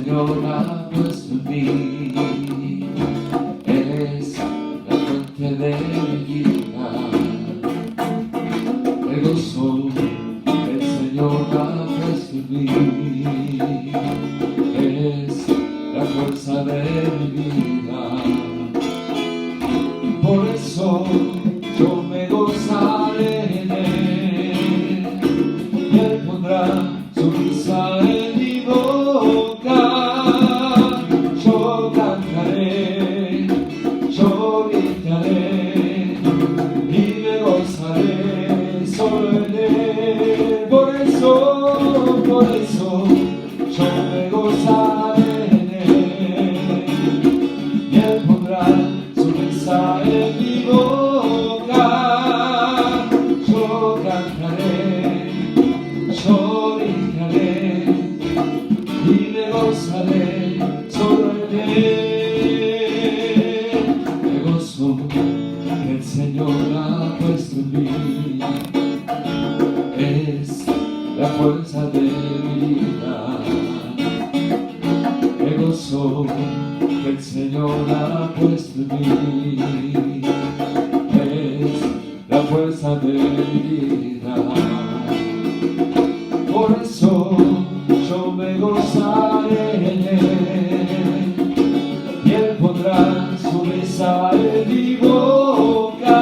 Señor ha puesto en mí. Eres la fuente de mi vida. El gozo que el Señor ha puesto en mí. Eres la fuerza de mi vida. Por eso yo me gozaré en Él, y Él pondrá su risa en mi boca. Yo cantaré, yo gritaré y me gozaré solo en Él. Por eso yo me gozaré en Él, y Él pondrá su risa en mi boca. Yo cantaré, yo gritaré y me gozaré solo en Él. Me gozo que el Señor ha puesto en mí. Es la fuerza de mi vida. Me gozo que el Señor ha puesto en mí. Es la fuerza de mi vida. Por eso yo me gozaré en Él, y Él pondrá su risa en mi boca.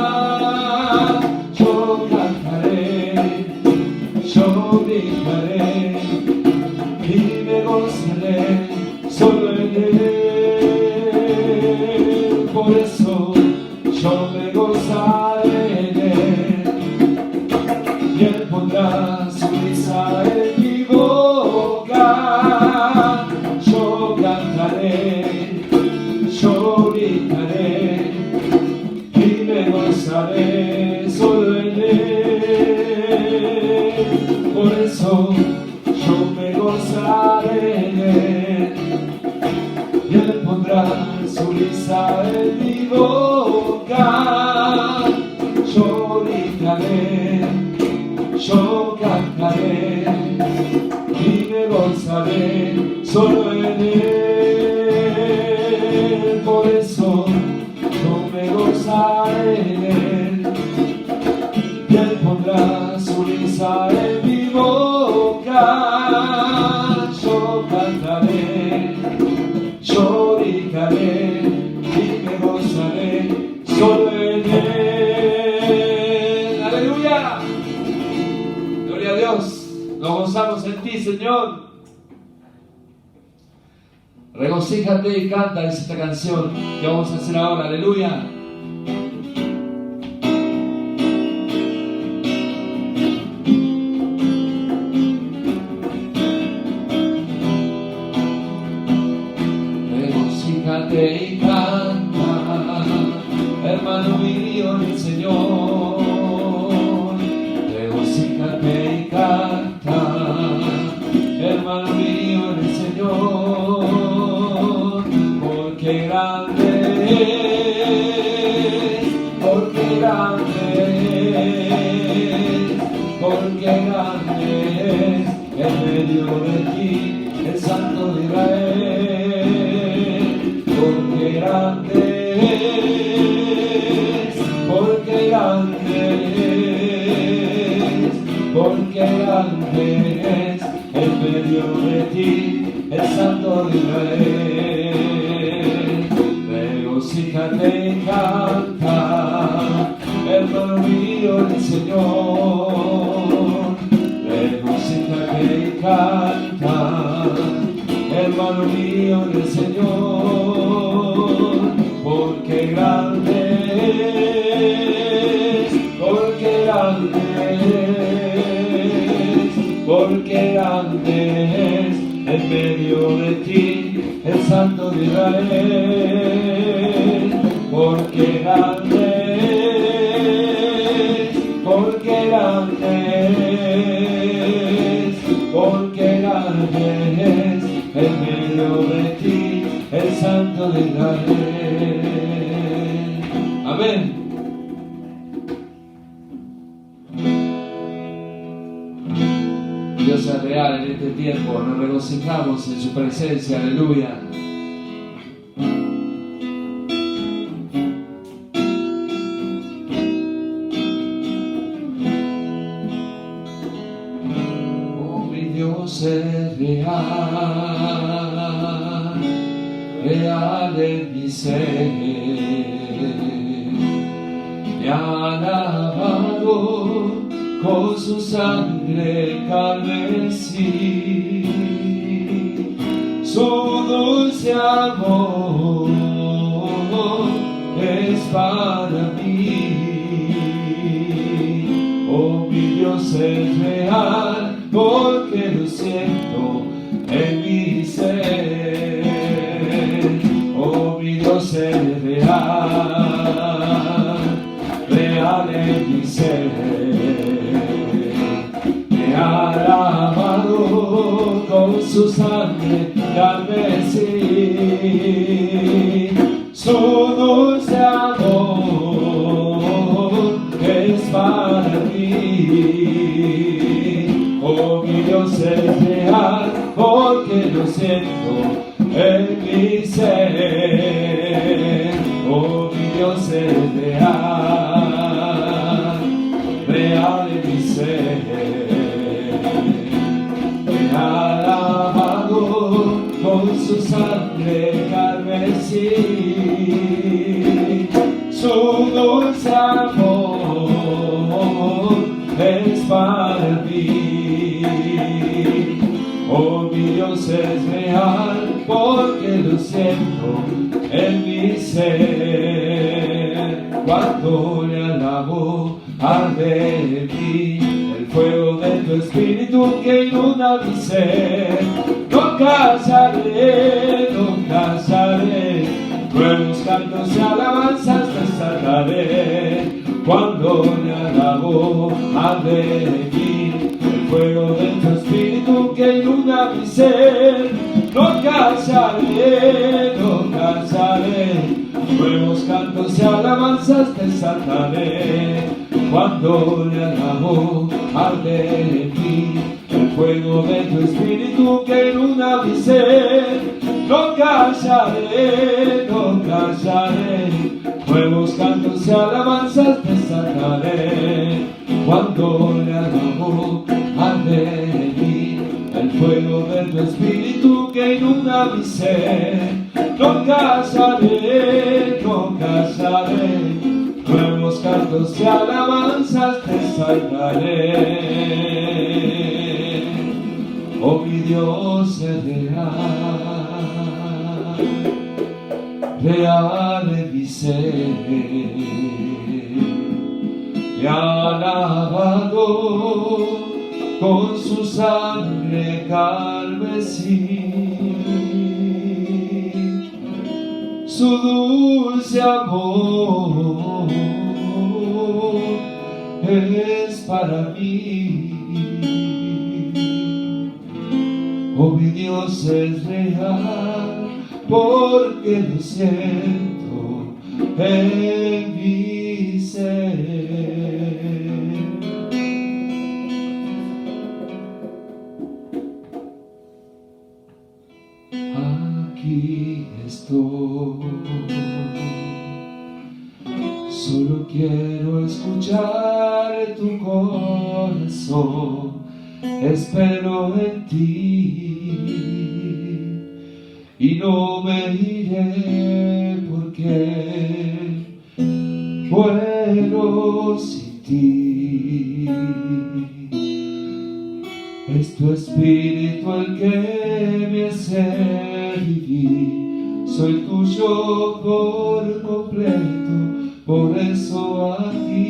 Yo cantaré, yo gritaré y me gozaré solo en Él. Por eso yo me gozaré en Él, y Él pondrá su risa en mi boca. Yo cantaré, yo gritaré y me gozaré solo en Él. Por eso yo me gozaré en Él, y Él pondrá su risa en mi boca. Yo gritaré, yo cantaré y me gozaré solo en Él. Por eso yo me gozaré en Él, y Él pondrá su risa en mi boca. Yo cantaré, yo gritaré y me gozaré solo en Él. ¡Aleluya! Gloria a Dios. Nos gozamos en ti, Señor. Regocíjate y canta esta canción que vamos a hacer ahora. ¡Aleluya! Regocíjate y canta, hermano mío, en el Señor. Regocíjate y canta, hermano mío, en el Señor. Porque grande es, porque grande es, porque grande es en medio de ti el Santo de Israel. Porque grande es, porque grande es, porque grande es en medio de ti el Santo de Israel. Regocíjate y canta, hermano mío, el Señor. Regocíjate y canta, hermano mío, el Señor. Porque grande es, porque grande es, porque grande es en medio de ti el Santo de Israel. Porque grande es, porque grande es, porque grande es en medio de ti el Santo de Israel. Amén. Dios es real en este tiempo, nos regocijamos en su presencia, aleluya. Oh, mi Dios es real, real en mi ser, me ha lavado con su sangre carmesí, su dulce amor es para mí. Oh, mi Dios es real, porque lo siento en mi ser. Oh, mi Dios es real, real en mi ser. Me ha lavado con su sangre carmesí, su dulce amor es para mí. Oh, mi Dios es real, porque lo siento en mi ser. Oh, mi Dios es real, real en mi ser. Me ha lavado con su sangre carmesí, su dulce amor es para mí. Oh, mi Dios es real, porque lo siento en mi ser. Cuando le alabo, arde en mí el fuego de tu espíritu que inunda mi ser. No callaré, no callaré, nuevos cantos y alabanzas desataré. Cuando le alabo, arde en mí el fuego de tu espíritu que inunda mi ser. No callaré, no callaré, nuevos cantos y alabanzas desataré. Cuando le alabo, arde en mí el fuego de tu espíritu que inunda mi ser. No callaré, no callaré, nuevos cantos y alabanzas desataré. Cuando le alabo, arde en mí el fuego de tu espíritu que inunda mi ser. No callaré, no callaré, nuevos cantos y alabanzas desataré. Oh, mi Dios es real, real en mi ser. Me ha lavado con su sangre carmesí, su dulce amor es para mí. Oh, mi Dios es real, porque lo siento en mi ser. Aquí estoy, solo quiero escuchar tu corazón. Espero en ti y no me iré, porque muero sin ti. Es tu espíritu el que me hace vivir, soy tuyo por completo, por eso aquí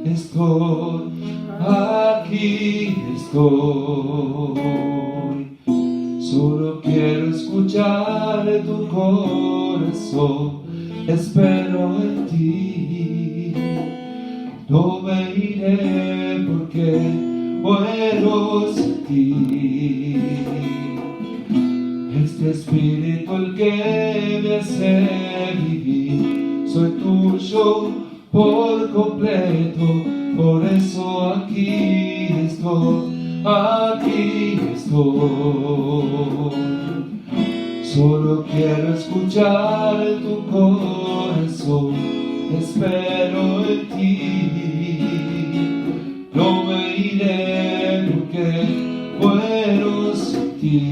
estoy, aquí estoy. Solo quiero escuchar tu corazón, espero en ti, no me iré porque muero sin ti. Este espíritu el que me hace vivir, soy tuyo por completo, por eso aquí estoy, aquí estoy. Solo quiero escuchar tu corazón, espero en ti. No me iré porque muero sin ti.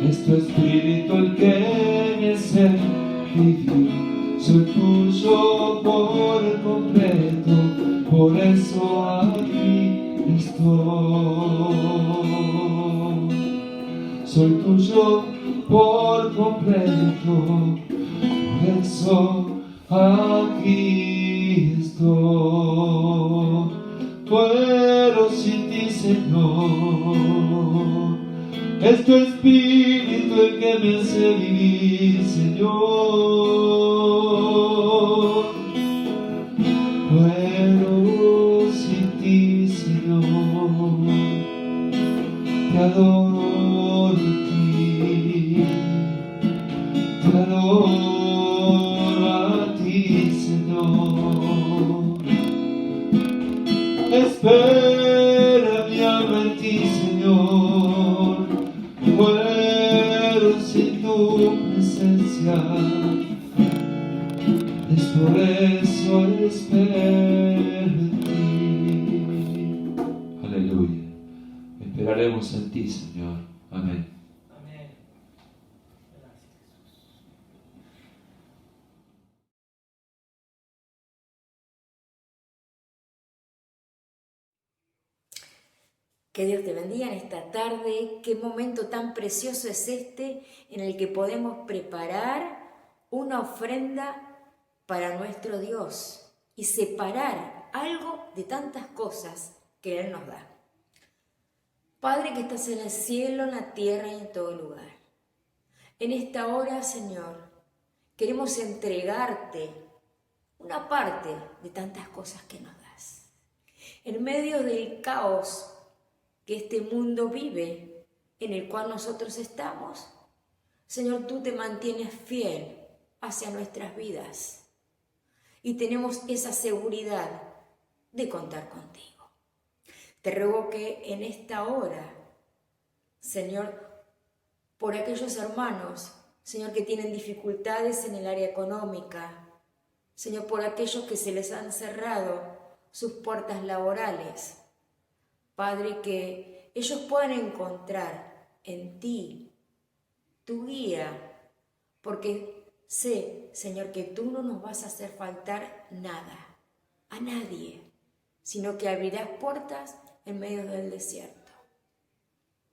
Es tu espíritu el que me hace vivir. Soy tuyo por completo, por eso aquí estoy. Soy tuyo por completo, por eso aquí estoy. Muero sin ti, Señor. Es tu espíritu el que me hace vivir, Señor. Muero sin ti, Señor. Te adoro a ti. Te adoro a ti, Señor. Espera mi alma en ti, Señor. Muero sin tu presencia. Es por eso espero en ti. Aleluya. Esperaremos en ti, Señor. Amén. Amén. Gracias, Jesús. Que Dios te bendiga en esta tarde. Qué momento tan precioso es este en el que podemos preparar una ofrenda para nuestro Dios y separar algo de tantas cosas que Él nos da. Padre que estás en el cielo, en la tierra y en todo lugar. En esta hora, Señor, queremos entregarte una parte de tantas cosas que nos das. En medio del caos que este mundo vive, en el cual nosotros estamos, Señor, tú te mantienes fiel hacia nuestras vidas y tenemos esa seguridad de contar contigo. Te ruego que en esta hora, Señor, por aquellos hermanos, Señor, que tienen dificultades en el área económica, Señor, por aquellos que se les han cerrado sus puertas laborales, Padre, que ellos puedan encontrar en ti tu guía, porque sé, Señor, que tú no nos vas a hacer faltar nada, a nadie, sino que abrirás puertas en medio del desierto.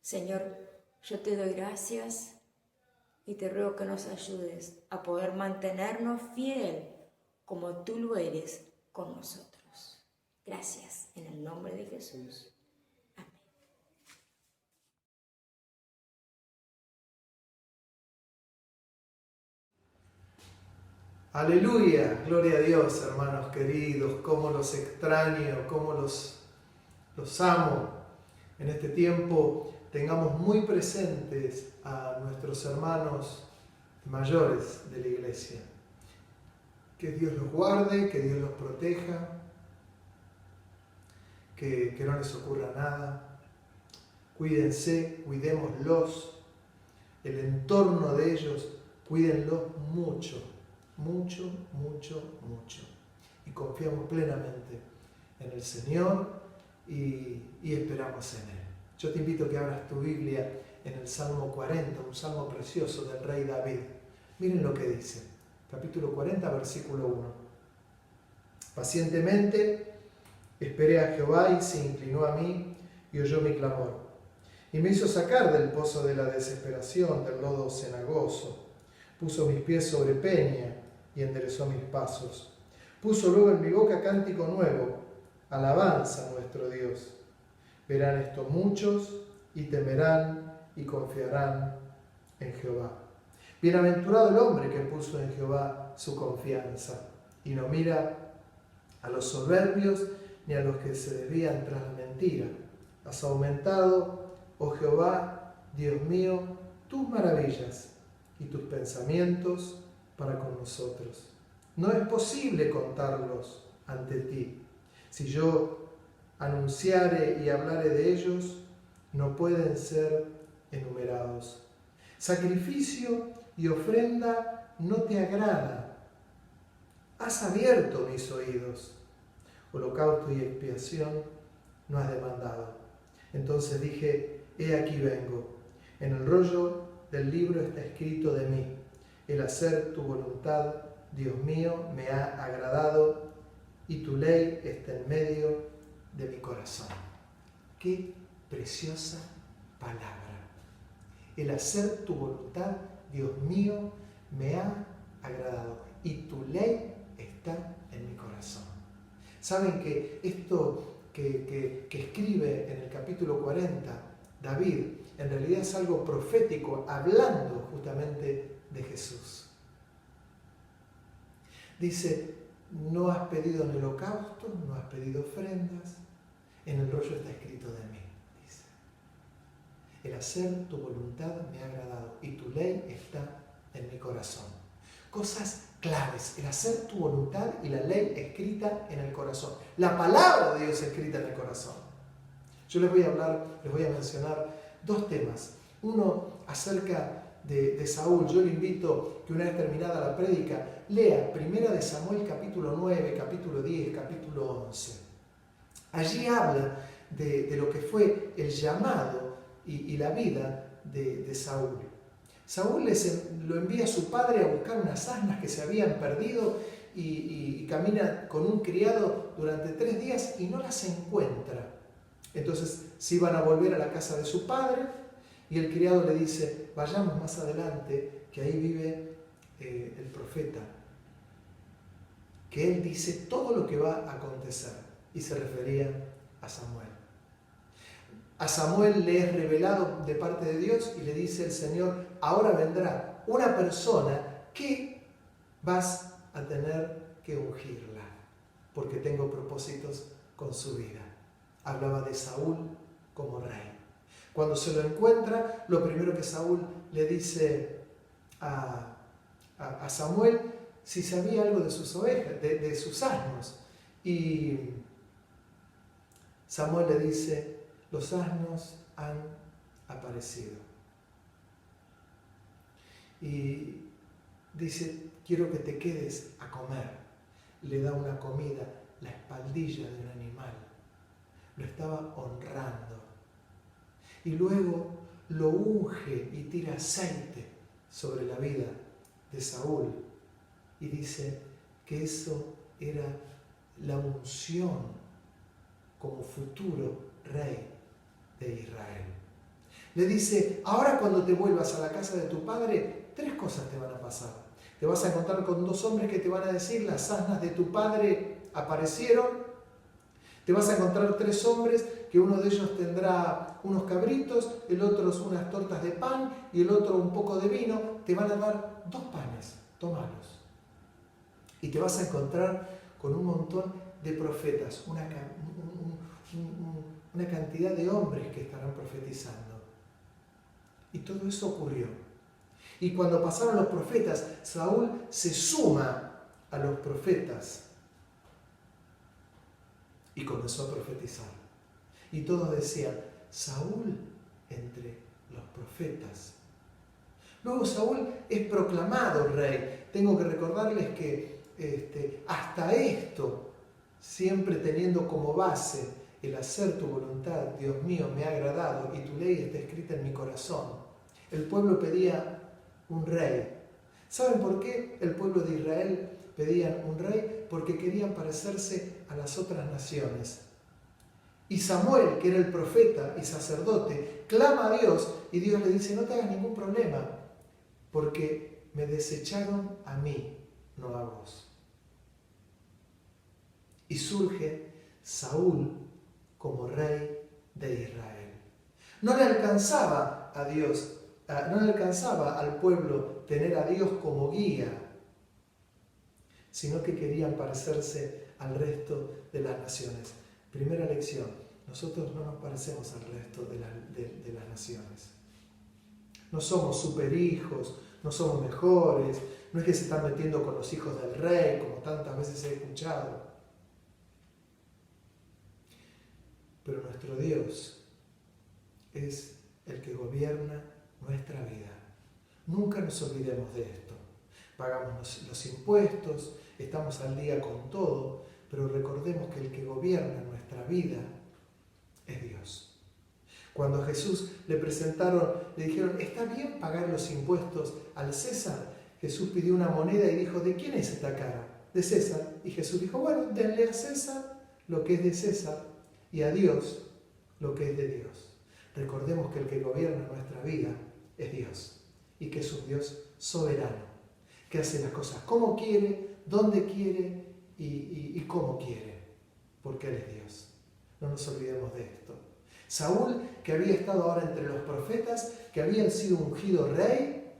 Señor, yo te doy gracias y te ruego que nos ayudes a poder mantenernos fiel como tú lo eres con nosotros. Gracias, en el nombre de Jesús. Aleluya, gloria a Dios, hermanos queridos, cómo los extraño, cómo los amo. En este tiempo tengamos muy presentes a nuestros hermanos mayores de la iglesia. Que Dios los guarde, que Dios los proteja, que no les ocurra nada. Cuídense, cuidémoslos, el entorno de ellos, cuídenlos mucho. Mucho, mucho, mucho. Y confiamos plenamente en el Señor y esperamos en Él. Yo te invito a que abras tu Biblia en el Salmo 40, un salmo precioso del rey David. Miren lo que dice, capítulo 40, versículo 1. Pacientemente esperé a Jehová y se inclinó a mí y oyó mi clamor. Y me hizo sacar del pozo de la desesperación, del lodo cenagoso. Puso mis pies sobre peña y enderezó mis pasos. Puso luego en mi boca cántico nuevo, alabanza a nuestro Dios. Verán esto muchos y temerán y confiarán en Jehová. Bienaventurado el hombre que puso en Jehová su confianza y no mira a los soberbios ni a los que se desvían tras la mentira. Has aumentado, oh Jehová, Dios mío, tus maravillas y tus pensamientos para con nosotros. No es posible contarlos ante ti. Si yo anunciare y hablare de ellos, no pueden ser enumerados. Sacrificio y ofrenda no te agrada. Has abierto mis oídos. Holocausto y expiación no has demandado. Entonces dije, he aquí vengo. En el rollo del libro está escrito de mí: el hacer tu voluntad, Dios mío, me ha agradado, y tu ley está en medio de mi corazón. Qué preciosa palabra. El hacer tu voluntad, Dios mío, me ha agradado, y tu ley está en mi corazón. Saben que esto que escribe en el capítulo 40 David, en realidad es algo profético, hablando justamente de Jesús. Dice, no has pedido en holocausto, no has pedido ofrendas, en el rollo está escrito de mí, dice. El hacer tu voluntad me ha agradado y tu ley está en mi corazón. Cosas claves, el hacer tu voluntad y la ley escrita en el corazón. La palabra de Dios escrita en el corazón. Yo les voy a mencionar dos temas. Uno acerca de Saúl. Yo le invito que una vez terminada la prédica, lea 1 Samuel capítulo 9, capítulo 10, capítulo 11. Allí habla de lo que fue el llamado y la vida de Saúl. Saúl lo envía a su padre a buscar unas asnas que se habían perdido y camina con un criado durante 3 días y no las encuentra. Entonces se iban a volver a la casa de su padre y el criado le dice, vayamos más adelante, que ahí vive el profeta, que él dice todo lo que va a acontecer, y se refería a Samuel. A Samuel le es revelado de parte de Dios y le dice el Señor, ahora vendrá una persona que vas a tener que ungirla, porque tengo propósitos con su vida. Hablaba de Saúl como rey. Cuando se lo encuentra, lo primero que Saúl le dice a Samuel, si sabía algo de sus ovejas, de sus asnos. Y Samuel le dice, los asnos han aparecido. Y dice, quiero que te quedes a comer. Le da una comida, la espaldilla de un animal. Lo estaba honrando. Y luego lo unge y tira aceite sobre la vida de Saúl. Y dice que eso era la unción como futuro rey de Israel. Le dice, ahora cuando te vuelvas a la casa de tu padre, 3 cosas te van a pasar. Te vas a encontrar con 2 hombres que te van a decir, las asnas de tu padre aparecieron. Te vas a encontrar 3 hombres, que uno de ellos tendrá unos cabritos, el otro unas tortas de pan y el otro un poco de vino. Te van a dar 2 panes, tómalos. Y te vas a encontrar con un montón de profetas, una cantidad de hombres que estarán profetizando. Y todo eso ocurrió. Y cuando pasaron los profetas, Saúl se suma a los profetas y comenzó a profetizar. Y todos decían, Saúl entre los profetas. Luego Saúl es proclamado rey. Tengo que recordarles que hasta esto, siempre teniendo como base el hacer tu voluntad, Dios mío, me ha agradado y tu ley está escrita en mi corazón. El pueblo pedía un rey. ¿Saben por qué el pueblo de Israel pedían un rey? Porque querían parecerse a las otras naciones. Y Samuel, que era el profeta y sacerdote, clama a Dios y Dios le dice, no te hagas ningún problema, porque me desecharon a mí, no a vos. Y surge Saúl como rey de Israel. No le alcanzaba a Dios, no le alcanzaba al pueblo tener a Dios como guía, sino que querían parecerse al resto de las naciones. Primera lección, nosotros no nos parecemos al resto de las naciones. No somos superhijos, no somos mejores, no es que se están metiendo con los hijos del rey, como tantas veces he escuchado. pero nuestro Dios es el que gobierna nuestra vida. Nunca nos olvidemos de esto. Pagamos los impuestos, estamos al día con todo, pero recordemos que el que gobierna nuestra vida es Dios. Cuando a Jesús le dijeron, ¿está bien pagar los impuestos al César? Jesús pidió una moneda y dijo, ¿de quién es esta cara? De César. Y Jesús dijo, bueno, denle a César lo que es de César y a Dios lo que es de Dios. Recordemos que el que gobierna nuestra vida es Dios y que es un Dios soberano, que hace las cosas como quiere, donde quiere y cómo quiere, porque Él es Dios. No nos olvidemos de esto. Saúl, que había estado ahora entre los profetas, que habían sido ungido rey,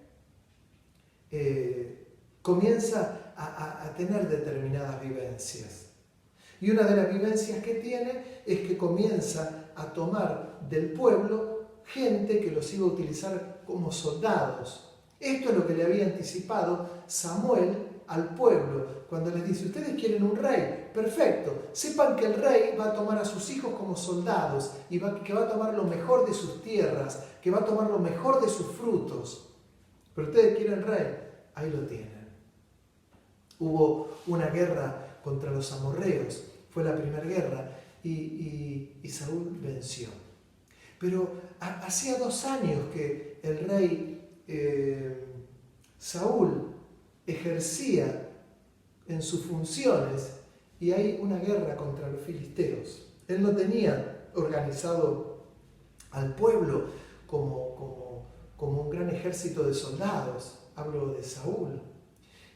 comienza a tener determinadas vivencias. Y una de las vivencias que tiene es que comienza a tomar del pueblo gente que los iba a utilizar como soldados. Esto es lo que le había anticipado Samuel al pueblo, cuando les dice, ustedes quieren un rey, perfecto, sepan que el rey va a tomar a sus hijos como soldados y que va a tomar lo mejor de sus tierras, que va a tomar lo mejor de sus frutos. Pero ustedes quieren rey, ahí lo tienen. Hubo una guerra contra los amorreos, fue la primera guerra, y Saúl venció. Pero hacía 2 años que el rey Saúl ejercía en sus funciones y hay una guerra contra los filisteos. Él no tenía organizado al pueblo como un gran ejército de soldados, hablo de Saúl.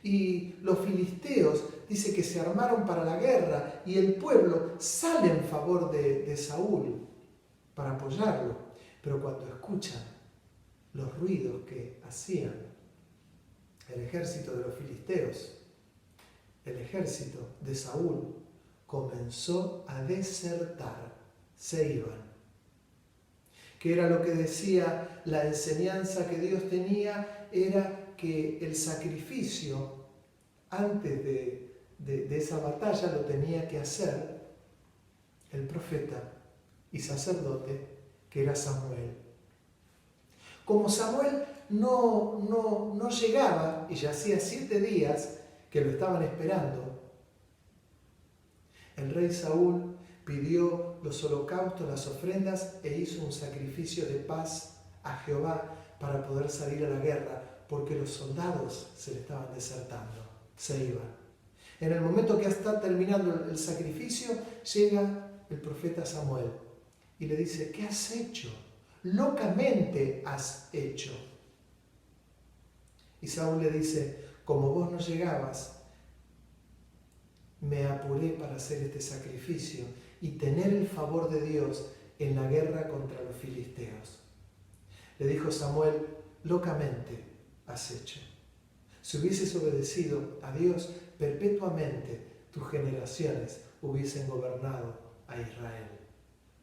Y los filisteos dice que se armaron para la guerra y el pueblo sale en favor de Saúl para apoyarlo. Pero cuando escuchan los ruidos que hacían el ejército de los filisteos, el ejército de Saúl comenzó a desertar, se iban. ¿Qué era lo que decía la enseñanza que Dios tenía? Era que el sacrificio antes de esa batalla lo tenía que hacer el profeta y sacerdote que era Samuel. Como Samuel no llegaba y ya hacía 7 días que lo estaban esperando, el rey Saúl pidió los holocaustos, las ofrendas e hizo un sacrificio de paz a Jehová para poder salir a la guerra, porque los soldados se le estaban desertando, se iban. En el momento que está terminando el sacrificio, llega el profeta Samuel y le dice, ¿qué has hecho? Locamente has hecho. Y Saúl le dice, como vos no llegabas, me apuré para hacer este sacrificio y tener el favor de Dios en la guerra contra los filisteos. Le dijo Samuel, locamente has hecho. Si hubieses obedecido a Dios perpetuamente, tus generaciones hubiesen gobernado a Israel.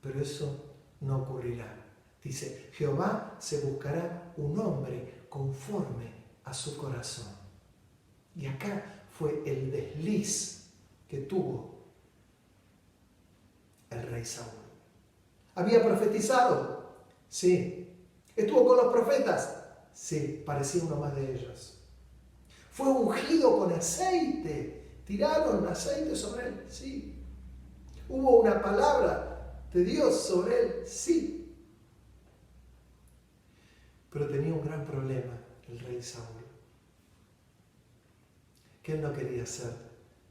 Pero eso no ocurrirá. Dice, Jehová se buscará un hombre conforme a su corazón. Y acá fue el desliz que tuvo el rey Saúl. ¿Había profetizado? Sí. ¿Estuvo con los profetas? Sí, parecía uno más de ellos. ¿Fue ungido con aceite? ¿Tiraron aceite sobre él? Sí. ¿Hubo una palabra de Dios sobre él? Sí. Pero tenía un gran problema el rey Saúl, que él no quería hacer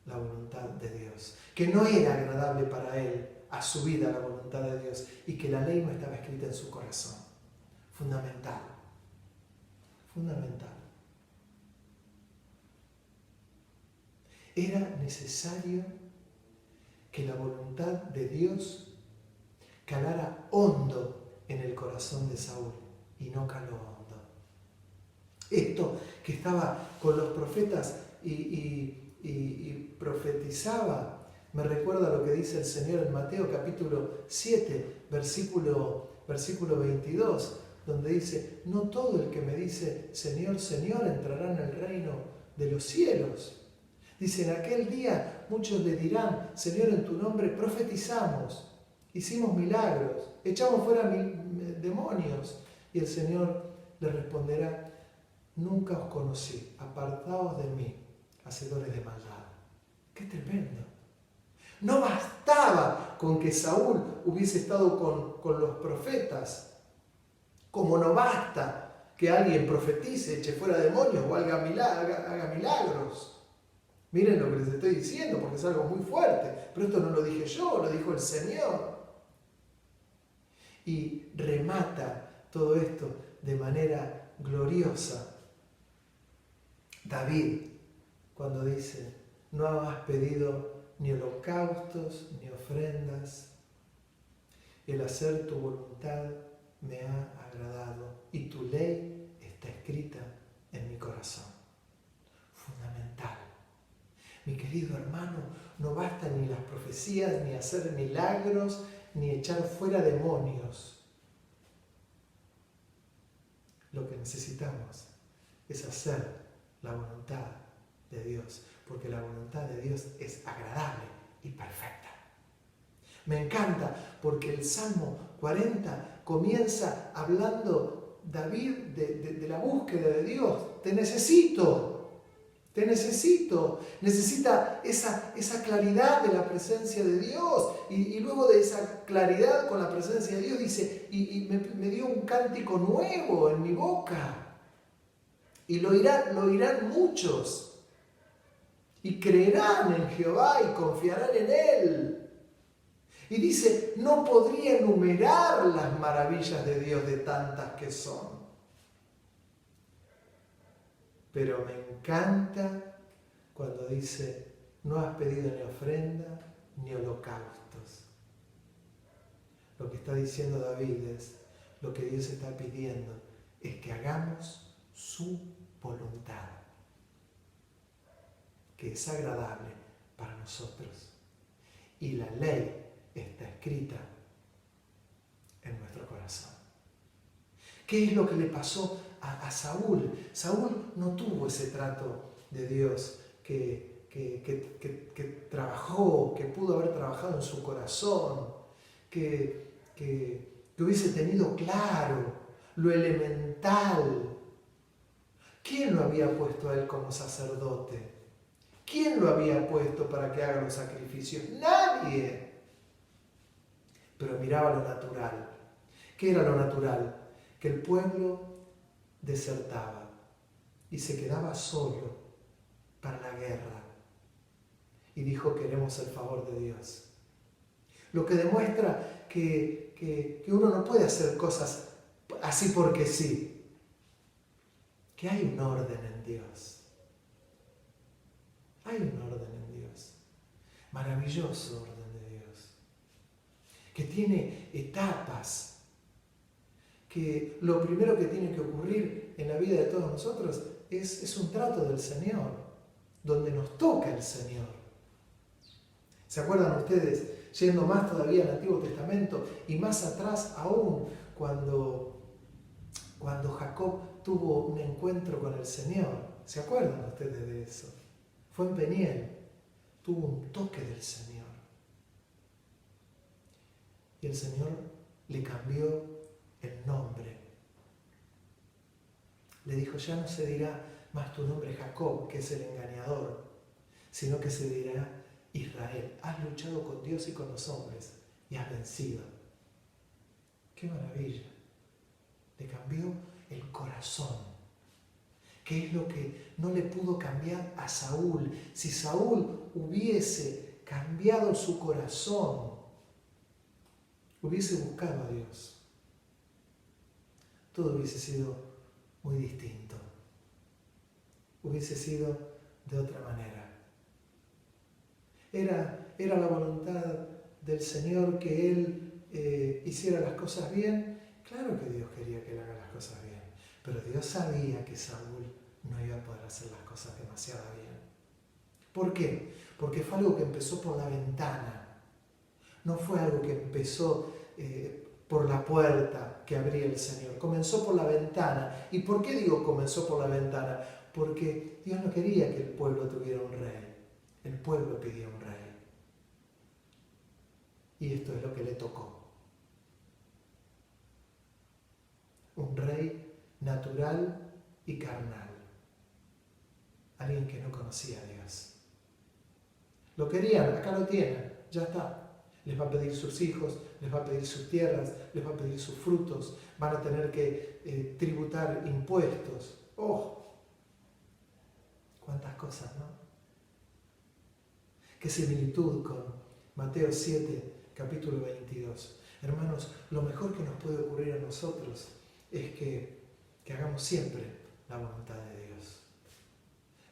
la voluntad de Dios, que no era agradable para él a su vida la voluntad de Dios y que la ley no estaba escrita en su corazón. Fundamental. Era necesario que la voluntad de Dios calara hondo en el corazón de Saúl y no caló hondo. Esto que estaba con los profetas y profetizaba, me recuerda lo que dice el Señor en Mateo capítulo 7, versículo 22, donde dice, no todo el que me dice Señor, Señor entrará en el reino de los cielos. Dice, en aquel día muchos le dirán, Señor, en tu nombre profetizamos, hicimos milagros, echamos fuera demonios. Y el Señor le responderá: nunca os conocí, apartaos de mí, hacedores de maldad. ¡Qué tremendo! No bastaba con que Saúl hubiese estado con los profetas, como no basta que alguien profetice, eche fuera demonios o haga milagros. Miren lo que les estoy diciendo, porque es algo muy fuerte, pero esto no lo dije yo, lo dijo el Señor. Y remata todo esto de manera gloriosa David, cuando dice: no has pedido ni holocaustos ni ofrendas, el hacer tu voluntad me ha agradado y tu ley está escrita en mi corazón. Fundamental. Mi querido hermano, no basta ni las profecías, ni hacer milagros, ni echar fuera demonios. Lo que necesitamos es hacer la voluntad de Dios, porque la voluntad de Dios es agradable y perfecta. Me encanta porque el Salmo 40 comienza hablando David de la búsqueda de Dios. Te necesito, necesita esa claridad de la presencia de Dios. Y luego de esa claridad con la presencia de Dios dice: y me dio un cántico nuevo en mi boca. Y lo oirán muchos. Y creerán en Jehová y confiarán en Él. Y dice: no podría enumerar las maravillas de Dios, de tantas que son. Pero me encanta cuando dice: no has pedido ni ofrenda ni holocaustos. Lo que está diciendo David es: lo que Dios está pidiendo es que hagamos su voluntad, que es agradable para nosotros. Y la ley está escrita en nuestro corazón. ¿Qué es lo que le pasó a Saúl? Saúl no tuvo ese trato de Dios que trabajó, que pudo haber trabajado en su corazón, que hubiese tenido claro lo elemental. ¿Quién lo había puesto a él como sacerdote? ¿Quién lo había puesto para que haga los sacrificios? Nadie. Pero miraba lo natural. ¿Qué era lo natural? Que el pueblo desertaba y se quedaba solo para la guerra. Y dijo: queremos el favor de Dios. Lo que demuestra que uno no puede hacer cosas así porque sí. Que hay un orden en Dios. Hay un orden en Dios. Maravilloso orden de Dios. Que tiene etapas. Que lo primero que tiene que ocurrir en la vida de todos nosotros es un trato del Señor. Donde nos toca el Señor. ¿Se acuerdan ustedes? Yendo más todavía al Antiguo Testamento y más atrás aún, cuando Jacob tuvo un encuentro con el Señor. ¿Se acuerdan ustedes de eso? Fue en Peniel. Tuvo un toque del Señor. Y el Señor le cambió el nombre. Le dijo: ya no se dirá más tu nombre Jacob, que es el engañador, sino que se dirá Israel. Has luchado con Dios y con los hombres y has vencido. ¡Qué maravilla! Le cambió el corazón. ¿Qué es lo que no le pudo cambiar a Saúl? Si Saúl hubiese cambiado su corazón, hubiese buscado a Dios, todo hubiese sido muy distinto. Hubiese sido de otra manera. Era la voluntad del Señor que Él hiciera las cosas bien. Claro que Dios quería que Él haga las cosas bien. Pero Dios sabía que Saúl no iba a poder hacer las cosas demasiado bien. ¿Por qué? Porque fue algo que empezó por la ventana. No fue algo que empezó por la puerta que abría el Señor. Comenzó por la ventana. ¿Y por qué digo comenzó por la ventana? Porque Dios no quería que el pueblo tuviera un rey. El pueblo pedía un rey. Y esto es lo que le tocó. Un rey natural y carnal. Alguien que no conocía a Dios. Lo querían, acá lo tienen, ya está. Les va a pedir sus hijos, les va a pedir sus tierras, les va a pedir sus frutos, van a tener que tributar impuestos. ¡Oh! Cuántas cosas, ¿no? Qué similitud con Mateo 7, capítulo 22. Hermanos, lo mejor que nos puede ocurrir a nosotros es que hagamos siempre la voluntad de Dios.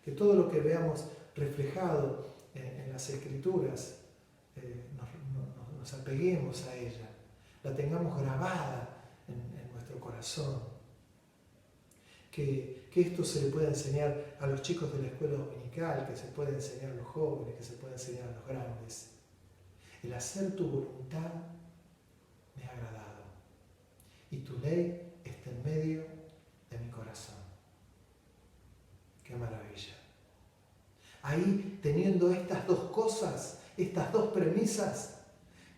Que todo lo que veamos reflejado en las Escrituras, nos apeguemos a ella, la tengamos grabada en nuestro corazón. Que esto se le pueda enseñar a los chicos de la escuela dominical, que se pueda enseñar a los jóvenes, que se pueda enseñar a los grandes. El hacer tu voluntad me ha agradado y tu ley está en medio de mi corazón. ¡Qué maravilla! Ahí, teniendo estas dos cosas, estas dos premisas,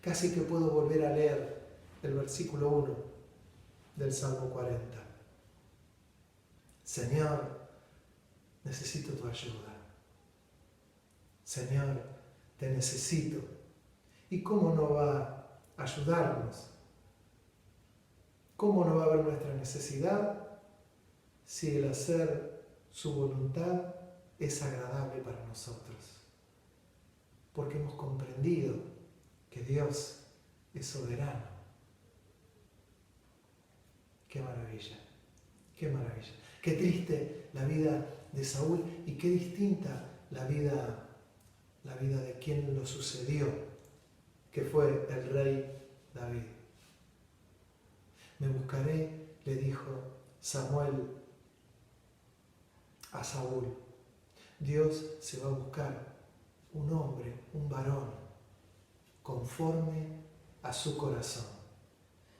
casi que puedo volver a leer el versículo 1 del Salmo 40. Señor, necesito tu ayuda. Señor, te necesito. ¿Y cómo no va a ayudarnos? ¿Cómo no va a ver nuestra necesidad si el hacer su voluntad es agradable para nosotros? Porque hemos comprendido que Dios es soberano. ¡Qué maravilla! ¡Qué maravilla! Qué triste la vida de Saúl y qué distinta la vida de quien lo sucedió, que fue el rey David. Me buscaré, le dijo Samuel a Saúl. Dios se va a buscar un hombre, un varón, conforme a su corazón.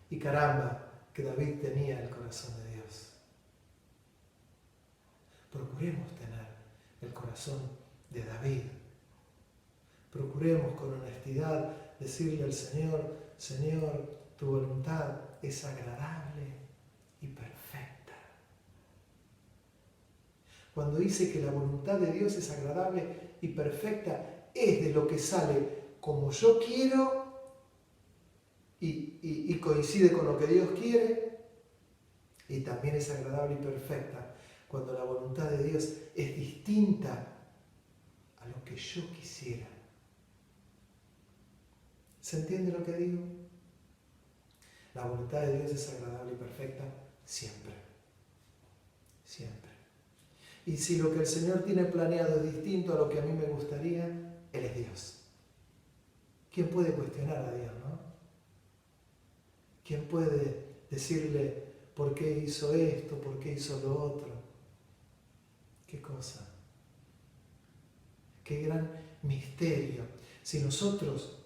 Y caramba, que David tenía el corazón de Dios. Procuremos tener el corazón de David. Procuremos con honestidad decirle al Señor, Señor, tu voluntad es agradable y perfecta. Cuando dice que la voluntad de Dios es agradable y perfecta, es de lo que sale como yo quiero y coincide con lo que Dios quiere, y también es agradable y perfecta cuando la voluntad de Dios es distinta a lo que yo quisiera. ¿Se entiende lo que digo? La voluntad de Dios es agradable y perfecta siempre. Siempre. Y si lo que el Señor tiene planeado es distinto a lo que a mí me gustaría, Él es Dios. ¿Quién puede cuestionar a Dios, no? ¿Quién puede decirle por qué hizo esto, por qué hizo lo otro? ¿Qué cosa? Qué gran misterio. Si nosotros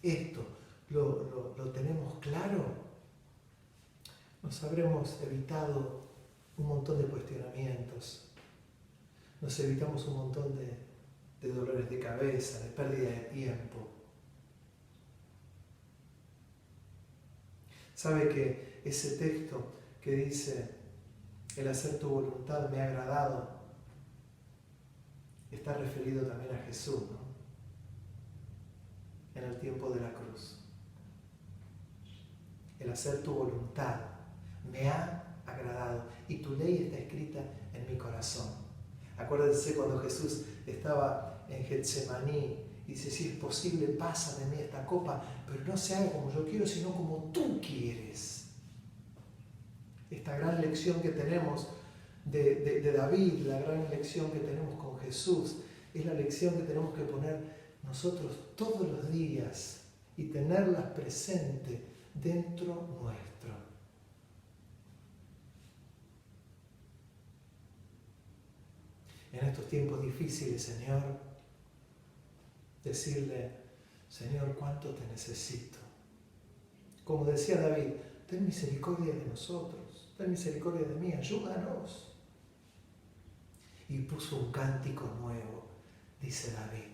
esto lo tenemos claro, nos habremos evitado un montón de cuestionamientos, nos evitamos un montón de dolores de cabeza, de pérdida de tiempo. ¿Sabe que ese texto que dice, el hacer tu voluntad me ha agradado, está referido también a Jesús, ¿no? En el tiempo de la cruz. El hacer tu voluntad me ha agradado y tu ley está escrita en mi corazón. Acuérdense cuando Jesús estaba en Getsemaní y dice, si es posible, pasa de mí esta copa, pero no se haga como yo quiero, sino como tú quieres. Esta gran lección que tenemos de David, la gran lección que tenemos con Jesús, es la lección que tenemos que poner nosotros todos los días y tenerlas presente dentro nuestro. En estos tiempos difíciles, Señor, decirle, Señor, cuánto te necesito. Como decía David, ten misericordia de nosotros, ten misericordia de mí, ayúdanos. Y puso un cántico nuevo, dice David,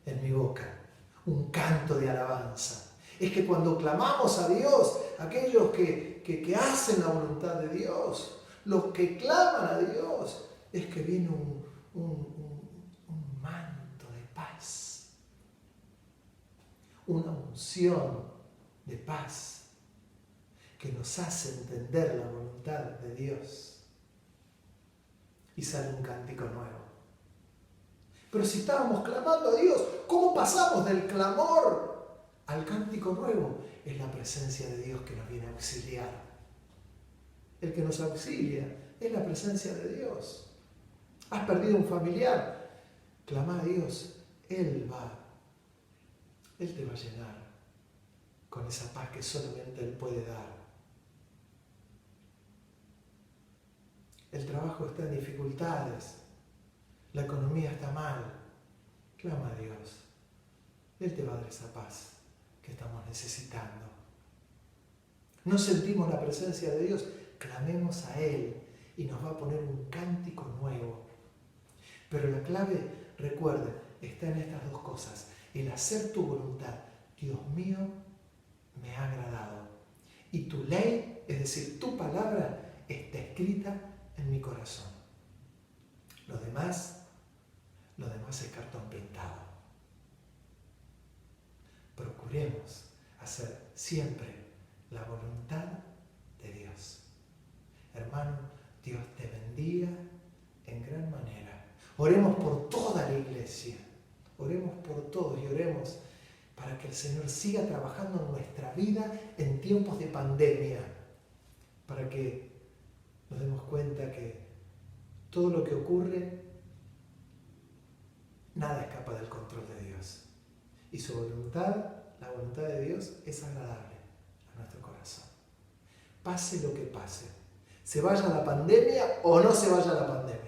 en mi boca, un canto de alabanza. Es que cuando clamamos a Dios, aquellos que hacen la voluntad de Dios, los que claman a Dios, es que viene un manto de paz, una unción de paz que nos hace entender la voluntad de Dios. Y sale un cántico nuevo. Pero si estábamos clamando a Dios, ¿cómo pasamos del clamor al cántico nuevo? Es la presencia de Dios que nos viene a auxiliar. El que nos auxilia es la presencia de Dios. Has perdido un familiar, clama a Dios, Él te va a llenar con esa paz que solamente Él puede dar. El trabajo está en dificultades, la economía está mal, clama a Dios. Él te va a dar esa paz que estamos necesitando. No sentimos la presencia de Dios, clamemos a Él y nos va a poner un cántico nuevo. Pero la clave, recuerden, está en estas dos cosas. El hacer tu voluntad. Dios mío, me ha agradado. Y tu ley, es decir, tu palabra, está escrita en mi corazón. Lo demás es cartón pintado. Procuremos hacer siempre la voluntad de Dios. Hermano, Dios te bendiga en gran manera. Oremos por toda la iglesia. Oremos por todos y oremos para que el Señor siga trabajando en nuestra vida en tiempos de pandemia. Para que nos demos cuenta que todo lo que ocurre, nada escapa del control de Dios. Y su voluntad, la voluntad de Dios, es agradable a nuestro corazón. Pase lo que pase. Se vaya la pandemia o no se vaya la pandemia.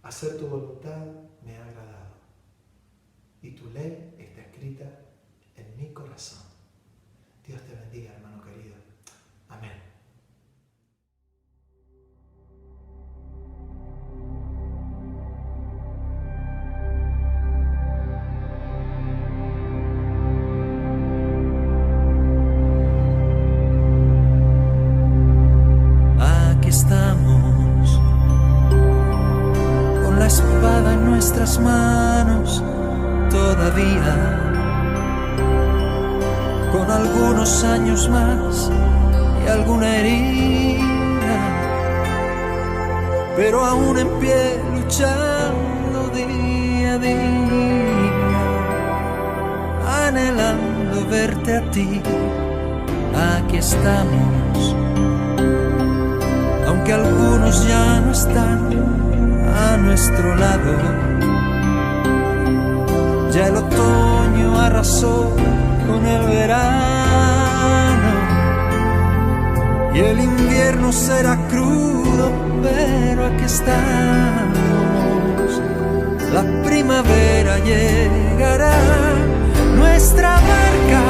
Hacer tu voluntad me ha agradado. Y tu ley está escrita en mi corazón. Dios te bendiga, hermano querido. Amén. Aquí estamos, con la espada en nuestras manos, todavía, con algunos años más y alguna herida, pero aún en pie, luchando día a día, anhelando verte a ti. Aquí estamos, aunque algunos ya no están a nuestro lado. Ya el otoño arrasó con el verano y el invierno será crudo, pero aquí estamos. La primavera llegará, nuestra barca